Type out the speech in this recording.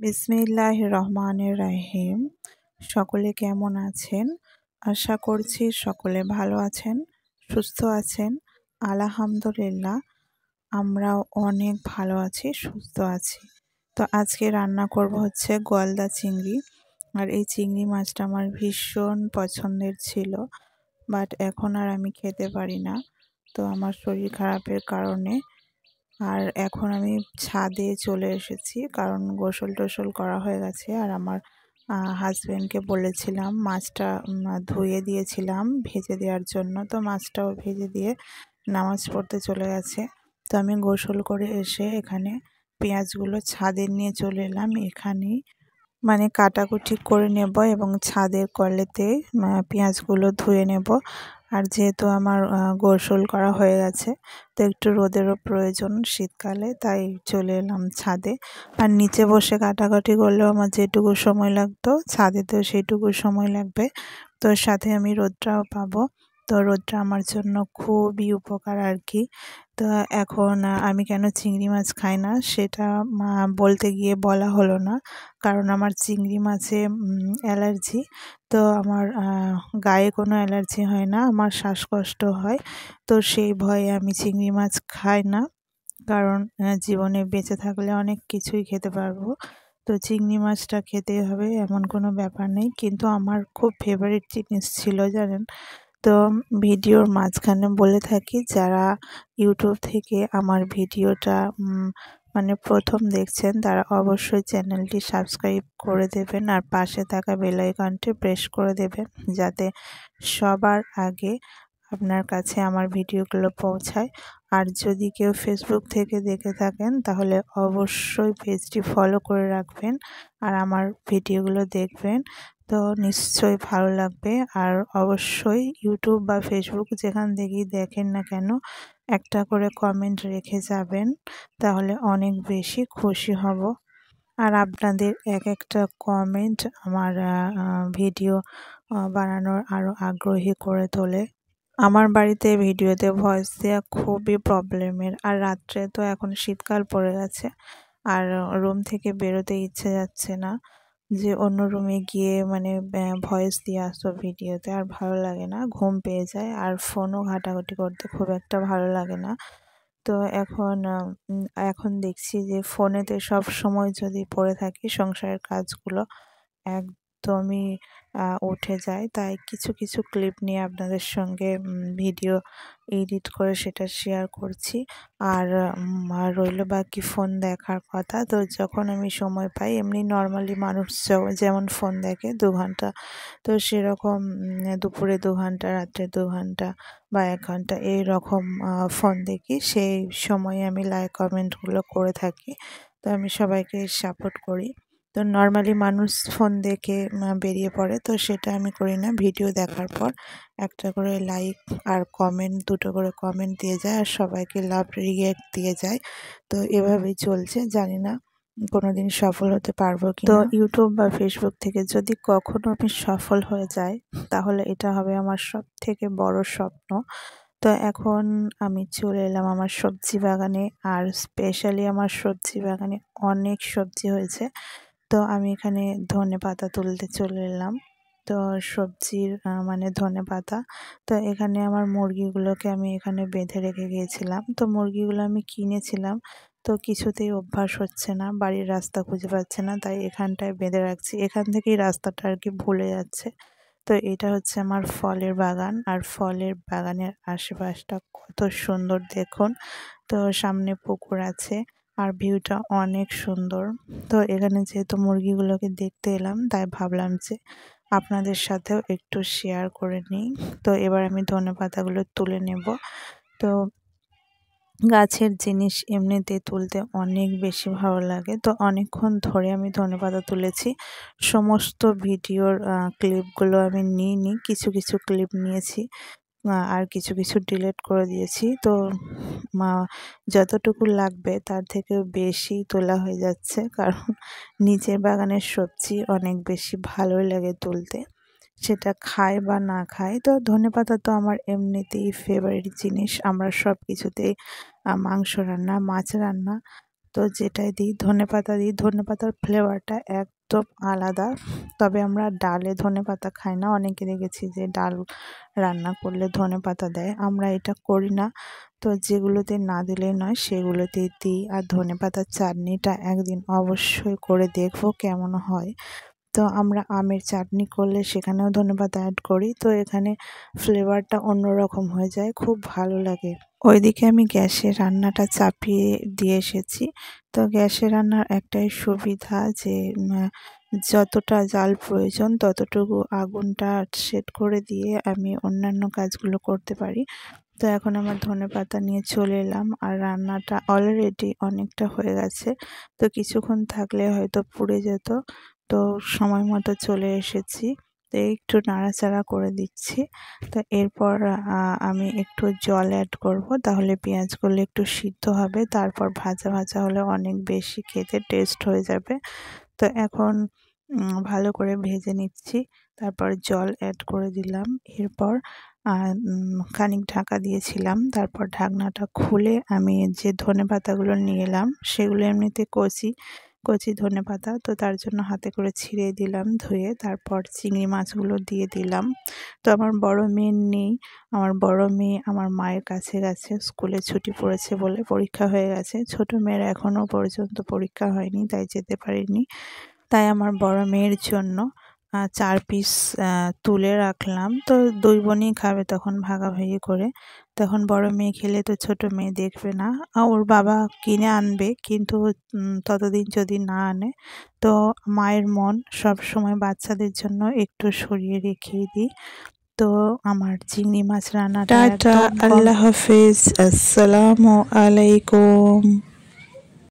বিসমিল্লাহির রহমানির রহিম। সকলে কেমন আছেন? আশা করছি সকলে ভালো আছেন, সুস্থ আছেন। আলহামদুলিল্লাহ, আমরাও অনেক ভালো আছি, সুস্থ আছি। তো আজকে রান্না করব হচ্ছে গলদা চিংড়ি। আর এই চিংড়ি মাছটা আমার ভীষণ পছন্দের ছিল, বাট এখন আর আমি খেতে পারি না, তো আমার শরীর খারাপের কারণে। আর এখন আমি ছাদে চলে এসেছি, কারণ গোসল টোসল করা হয়ে গেছে। আর আমার হাজব্যান্ডকে বলেছিলাম, মাছটা ধুয়ে দিয়েছিলাম ভেজে দেওয়ার জন্য, তো মাছটাও ভেজে দিয়ে নামাজ পড়তে চলে গেছে। তো আমি গোসল করে এসে এখানে পেঁয়াজগুলো ছাদে নিয়ে চলে এলাম। এখানেই মানে কাটাকুটি করে নেব এবং ছাদের কলেতে পেঁয়াজগুলো ধুয়ে নেব। আর যেহেতু আমার গোসল করা হয়ে গেছে, তো একটু রোদেরও প্রয়োজন শীতকালে, তাই চলে এলাম ছাদে। আর নিচে বসে কাটাকাটি করলেও আমার যেটুকু সময় লাগতো, ছাদেতেও সেইটুকু সময় লাগবে। তো সাথে আমি রোদটাও পাবো, তো রোদটা আমার জন্য খুবই উপকার আর কি। তো এখন আমি কেন চিংড়ি মাছ খাই না সেটা বলতে গিয়ে বলা হলো না, কারণ আমার চিংড়ি মাছে অ্যালার্জি। তো আমার গায়ে কোনো অ্যালার্জি হয় না, আমার শ্বাসকষ্ট হয়। তো সেই ভয়ে আমি চিংড়ি মাছ খাই না, কারণ জীবনে বেঁচে থাকলে অনেক কিছুই খেতে পারবো। তো চিংড়ি মাছটা খেতেই হবে এমন কোনো ব্যাপার নেই, কিন্তু আমার খুব ফেভারিট জিনিস ছিল জানেন। তো ভিডিওর মাঝখানে বলে থাকি, যারা ইউটিউব থেকে আমার ভিডিওটা মানে প্রথম দেখছেন, তারা অবশ্যই চ্যানেলটি সাবস্ক্রাইব করে দেবেন আর পাশে থাকা বেল আইকনটি প্রেস করে দেবেন, যাতে সবার আগে আপনার কাছে আমার ভিডিওগুলো পৌঁছায়। আর যদি কেউ ফেসবুক থেকে দেখে থাকেন, তাহলে অবশ্যই পেজটি ফলো করে রাখবেন আর আমার ভিডিওগুলো দেখবেন, তো নিশ্চয়ই ভালো লাগবে। আর অবশ্যই ইউটিউব বা ফেসবুক যেখান থেকেই দেখেন না কেন, একটা করে কমেন্ট রেখে যাবেন, তাহলে অনেক বেশি খুশি হব। আর আপনাদের এক একটা কমেন্ট আমার ভিডিও বানানোর আরও আগ্রহী করে তোলে। আমার বাড়িতে ভিডিওতে ভয়েস দেওয়া খুবই প্রবলেমের। আর রাত্রে তো এখন শীতকাল পড়ে গেছে, আর রুম থেকে বেরোতে ইচ্ছে যাচ্ছে না, যে অন্য রুমে গিয়ে মানে ভয়েস দিয়ে আসো ভিডিওতে, আর ভালো লাগে না, ঘুম পেয়ে যায়। আর ফোনও ঘাটাঘাটি করতে খুব একটা ভালো লাগে না। তো এখন দেখছি যে ফোনেতে সব সময় যদি পড়ে থাকি, সংসারের কাজগুলো একদমই উঠে যায়। তাই কিছু কিছু ক্লিপ নিয়ে আপনাদের সঙ্গে ভিডিও এডিট করে সেটা শেয়ার করছি। আর রইল বাকি ফোন দেখার কথা, তো যখন আমি সময় পাই, এমনি নর্মালি মানুষ যেমন ফোন দেখে 2 ঘন্টা, তো সেরকম দুপুরে 2 ঘন্টা, রাত্রে 2 ঘন্টা বা 1 ঘন্টা এইরকম ফোন দেখি। সেই সময়ে আমি লাইক কমেন্টগুলো করে থাকি, তো আমি সবাইকে সাপোর্ট করি। তো নর্মালি মানুষ ফোন দেখে বেরিয়ে পড়ে, তো সেটা আমি করি না। ভিডিও দেখার পর একটা করে লাইক আর কমেন্ট, দুটো করে কমেন্ট দিয়ে যায়, আর সবাইকে লাভ রিঅ্যাক্ট দিয়ে যায়। তো এভাবেই চলছে, জানি না কোনোদিন সফল হতে পারবো কি। তো ইউটিউব বা ফেসবুক থেকে যদি কখনো আমি সফল হয়ে যাই, তাহলে এটা হবে আমার সব থেকে বড় স্বপ্ন। তো এখন আমি চলে এলাম আমার সবজি বাগানে, আর স্পেশালি আমার সবজি বাগানে অনেক সবজি হয়েছে। তো আমি এখানে ধনেপাতা তুলতে চলে এলাম। তো সবজির মানে ধনেপাতা। তো এখানে আমার মুরগিগুলোকে আমি এখানে বেঁধে রেখে গিয়েছিলাম। তো মুরগিগুলো আমি কিনেছিলাম, তো কিছুতেই অভ্যাস হচ্ছে না, বাড়ির রাস্তা খুঁজে পাচ্ছে না, তাই এখানটায় বেঁধে রাখছি। এখান থেকেই রাস্তাটা আর কি ভুলে যাচ্ছে। তো এটা হচ্ছে আমার ফলের বাগান, আর ফলের বাগানের আশেপাশটা কত সুন্দর দেখুন। তো সামনে পুকুর আছে, আর ভিউটা অনেক সুন্দর। তো এখানে যেহেতু মুরগিগুলোকে দেখতে এলাম, তাই ভাবলাম যে আপনাদের সাথেও একটু শেয়ার করে নিই। তো এবার আমি ধনেপাতাগুলো তুলে নেব। তো গাছের জিনিস এমনিতে তুলতে অনেক বেশি ভালো লাগে, তো অনেকক্ষণ ধরে আমি ধনেপাতা তুলেছি। সমস্ত ভিডিওর ক্লিপগুলো আমি নিইনি, কিছু কিছু ক্লিপ নিয়েছি, আর কিছু কিছু ডিলিট করে দিয়েছি। তো যতটুকু লাগবে তার থেকেও বেশি তোলা হয়ে যাচ্ছে, কারণ নিজের বাগানের সবজি অনেক বেশি ভালোই লাগে তুলতে, সেটা খায় বা না খায়। তো ধনেপাতা তো আমার এমনিতেই ফেভারিট জিনিস। আমরা সব কিছুতেই মাংস রান্না, মাছ রান্না তো যেটাই দিই ধনেপাতা দিই, ধনেপাতার ফ্লেভারটা একদম আলাদা। তবে আমরা ডালে ধনেপাতা খাই না, অনেকে দেখেছি যে ডাল রান্না করলে ধনেপাতা দেয়, আমরা এটা করি না। তো যেগুলোতে না দিলেই নয় সেগুলোতেই দিই। আর ধনেপাতার চাটনিটা একদিন অবশ্যই করে দেখবো কেমন হয়। তো আমরা আমের চাটনি করলে সেখানেও ধনেপাতা অ্যাড করি, তো এখানে ফ্লেভারটা অন্যরকম হয়ে যায়, খুব ভালো লাগে। ওইদিকে আমি গ্যাসে রান্নাটা চাপিয়ে দিয়ে এসেছি। তো গ্যাসে রান্নার একটাই সুবিধা যে যতটা জাল প্রয়োজন ততটুকু আগুনটা সেট করে দিয়ে আমি অন্যান্য কাজগুলো করতে পারি। তো এখন আমার ধনেপাতা নিয়ে চলে এলাম, আর রান্নাটা অলরেডি অনেকটা হয়ে গেছে। তো কিছুক্ষণ থাকলে হয়তো পুড়ে যেত। তো সময় মতো চলে এসেছি। তো একটু নাড়াচাড়া করে দিচ্ছি। তো এরপর আমি একটু জল অ্যাড করব, তাহলে পেঁয়াজগুলো একটু সিদ্ধ হবে, তারপর ভাজা ভাজা হলে অনেক বেশি খেতে টেস্ট হয়ে যাবে। তো এখন ভালো করে ভেজে নিচ্ছি, তারপর জল অ্যাড করে দিলাম। এরপর খানিক ঢাকা দিয়েছিলাম, তারপর ঢাকনাটা খুলে আমি যে ধনেপাতাগুলো নিয়ে এলাম সেগুলো এমনিতে কচি কচি ধনেপাতা, তো তার জন্য হাতে করে ছিঁড়ে দিলাম ধুয়ে। তারপর চিংড়ি মাছগুলো দিয়ে দিলাম। তো আমার বড় মেয়ে নেই, আমার বড় মেয়ে আমার মায়ের কাছে গেছে, স্কুলে ছুটি পড়েছে বলে, পরীক্ষা হয়ে গেছে। ছোট মেয়ের এখনও পর্যন্ত পরীক্ষা হয়নি, তাই যেতে পারিনি। তাই আমার বড় মেয়ের জন্য ৪ পিস তুলে রাখলাম। তো ২ বোনই খাবে তখন ভাগাভাগি করে। তখন বড় মেয়ে খেলে তো ছোট মেয়ে দেখবে না। ওর বাবা কিনে আনবে, কিন্তু ততদিন যদি না আনে, তো মায়ের মন সবসময় বাচ্চাদের জন্য একটু সরিয়ে রেখেই দিই। তো আমার চিংড়ি মাছ রান্নাটা টাটা, একদম আল্লাহ হাফেজ, আসসালামু আলাইকুম।